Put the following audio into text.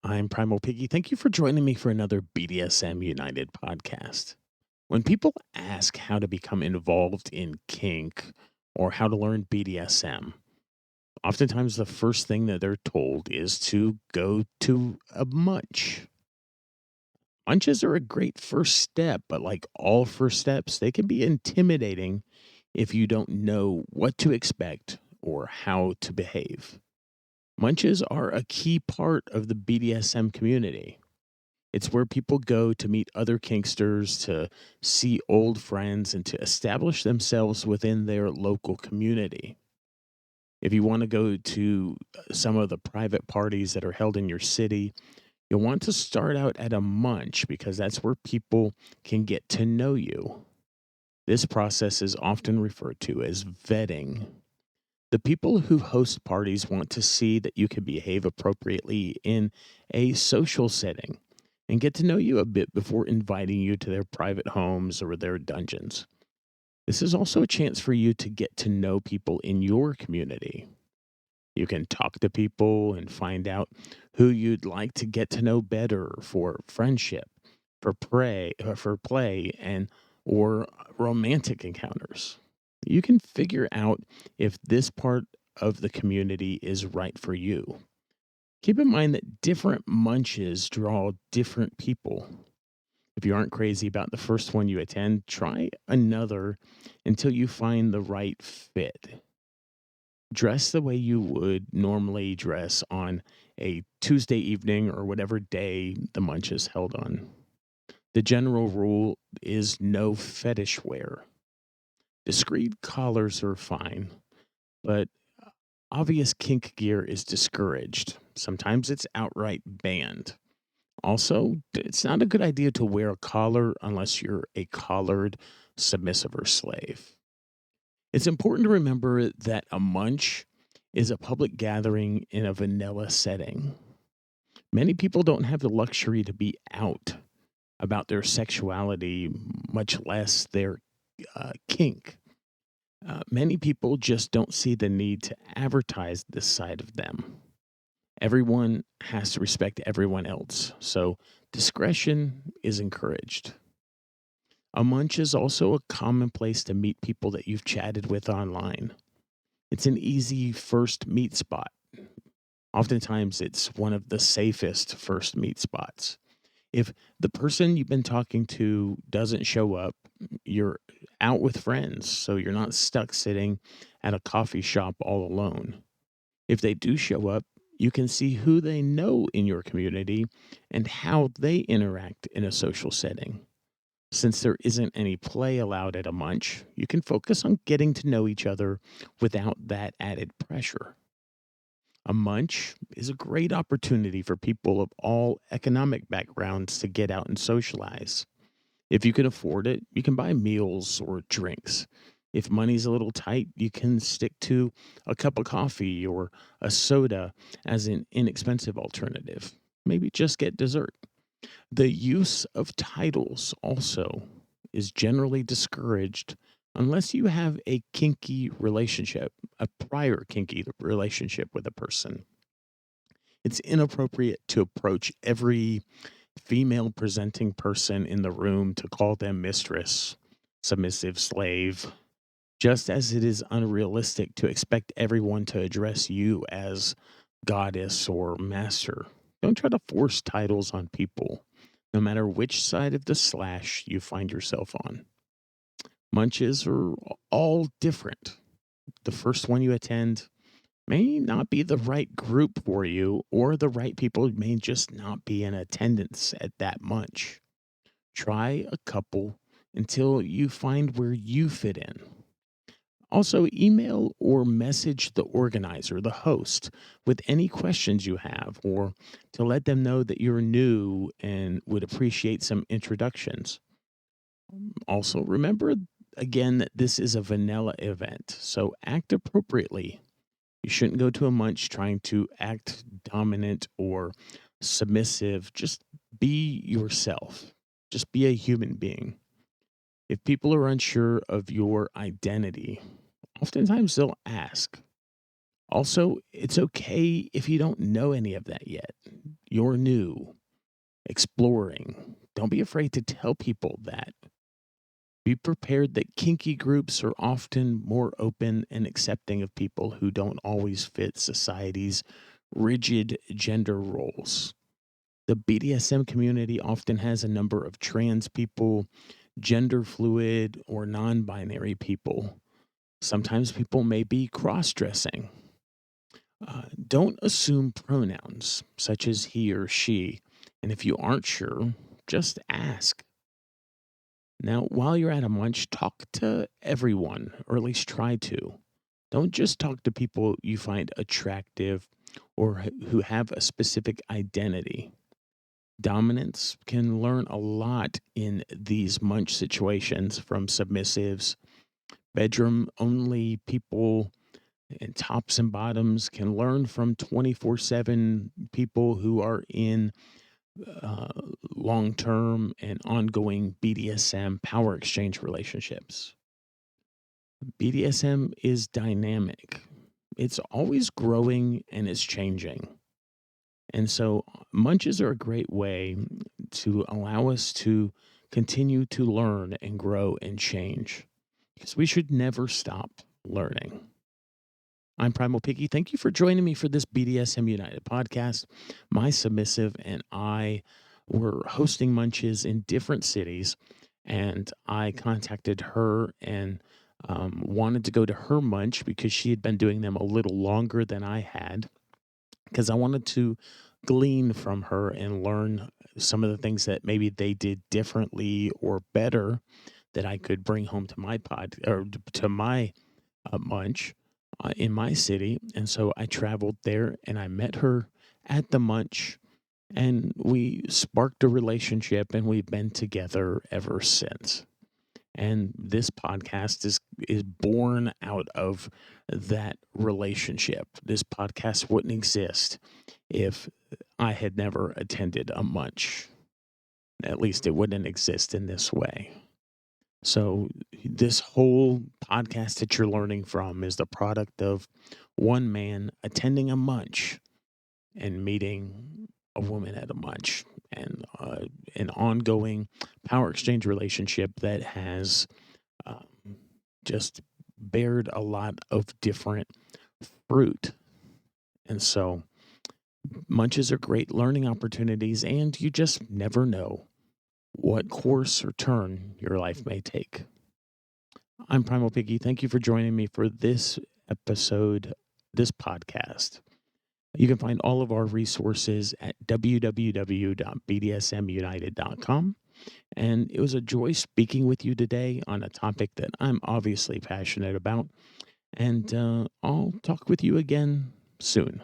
I'm Primal Piggy. Thank you for joining me for another BDSM United podcast. When people ask how to become involved in kink or how to learn BDSM, oftentimes the first thing that they're told is to go to a munch. Munches are a great first step, but like all first steps, they can be intimidating if you don't know what to expect or how to behave. Munches are a key part of the BDSM community. It's where people go to meet other kinksters, to see old friends, and to establish themselves within their local community. If you want to go to some of the private parties that are held in your city, you'll want to start out at a munch because that's where people can get to know you. This process is often referred to as vetting. The people who host parties want to see that you can behave appropriately in a social setting and get to know you a bit before inviting you to their private homes or their dungeons. This is also a chance for you to get to know people in your community. You can talk to people and find out who you'd like to get to know better for friendship, for play, and or romantic encounters. You can figure out if this part of the community is right for you. Keep in mind that different munches draw different people. If you aren't crazy about the first one you attend, try another until you find the right fit. Dress the way you would normally dress on a Tuesday evening or whatever day the munch is held on. The general rule is no fetish wear. Discreet collars are fine, but obvious kink gear is discouraged. Sometimes it's outright banned. Also, it's not a good idea to wear a collar unless you're a collared submissive or slave. It's important to remember that a munch is a public gathering in a vanilla setting. Many people don't have the luxury to be out about their sexuality, much less their kink. Many people just don't see the need to advertise this side of them. Everyone has to respect everyone else, so discretion is encouraged. A munch is also a common place to meet people that you've chatted with online. It's an easy first meet spot. Oftentimes, it's one of the safest first meet spots. If the person you've been talking to doesn't show up, you're out with friends, so you're not stuck sitting at a coffee shop all alone. If they do show up, you can see who they know in your community and how they interact in a social setting. Since there isn't any play allowed at a munch, you can focus on getting to know each other without that added pressure. A munch is a great opportunity for people of all economic backgrounds to get out and socialize. If you can afford it, you can buy meals or drinks. If money's a little tight, you can stick to a cup of coffee or a soda as an inexpensive alternative. Maybe just get dessert. The use of titles also is generally discouraged unless you have a kinky relationship, a prior kinky relationship with a person. It's inappropriate to approach every female presenting person in the room to call them mistress, submissive slave, just as it is unrealistic to expect everyone to address you as goddess or master. Don't try to force titles on people, no matter which side of the slash you find yourself on. Munches are all different. The first one you attend may not be the right group for you, or the right people may just not be in attendance at that munch. Try a couple until you find where you fit in. Also, email or message the organizer, the host, with any questions you have, or to let them know that you're new and would appreciate some introductions. Also, remember again that this is a vanilla event, so act appropriately. You shouldn't go to a munch trying to act dominant or submissive. Just be yourself, just be a human being. If people are unsure of your identity, oftentimes they'll ask. Also, it's okay if you don't know any of that yet. you're new, exploring, don't be afraid to tell people that. Be prepared that kinky groups are often more open and accepting of people who don't always fit society's rigid gender roles. The BDSM community often has a number of trans people, gender fluid, or non binary people. Sometimes people may be cross dressing. Don't assume pronouns such as he or she. And if you aren't sure, just ask. Now, while you're at a munch, talk to everyone, or at least try to. Don't just talk to people you find attractive or who have a specific identity. Dominants can learn a lot in these munch situations from submissives. Bedroom only people and tops and bottoms can learn from 24/7 people who are in uh, long term and ongoing BDSM power exchange relationships. BDSM is dynamic, it's always growing and it's changing. And so, munches are a great way to allow us to continue to learn and grow and change because we should never stop learning. I'm Primal Piggy. Thank you for joining me for this BDSM United podcast. My submissive and I were hosting munches in different cities, and I contacted her and wanted to go to her munch because she had been doing them a little longer than I had, because I wanted to glean from her and learn some of the things that maybe they did differently or better that I could bring home to my pod or to my munch in my city. And so I traveled there and I met her at the munch and we sparked a relationship and we've been together ever since. And this podcast is born out of that relationship. This podcast wouldn't exist if I had never attended a munch. At least it wouldn't exist in this way. So, this whole podcast that you're learning from is the product of one man attending a munch and meeting a woman at a munch, and an ongoing power exchange relationship that has um, just bared a lot of different fruit. And so, munches are great learning opportunities, and you just never know what course or turn your life may take. I'm Primal Piggy. Thank you for joining me for this episode, this podcast. You can find all of our resources at www.bdsmunited.com. And it was a joy speaking with you today on a topic that I'm obviously passionate about. And I'll talk with you again soon.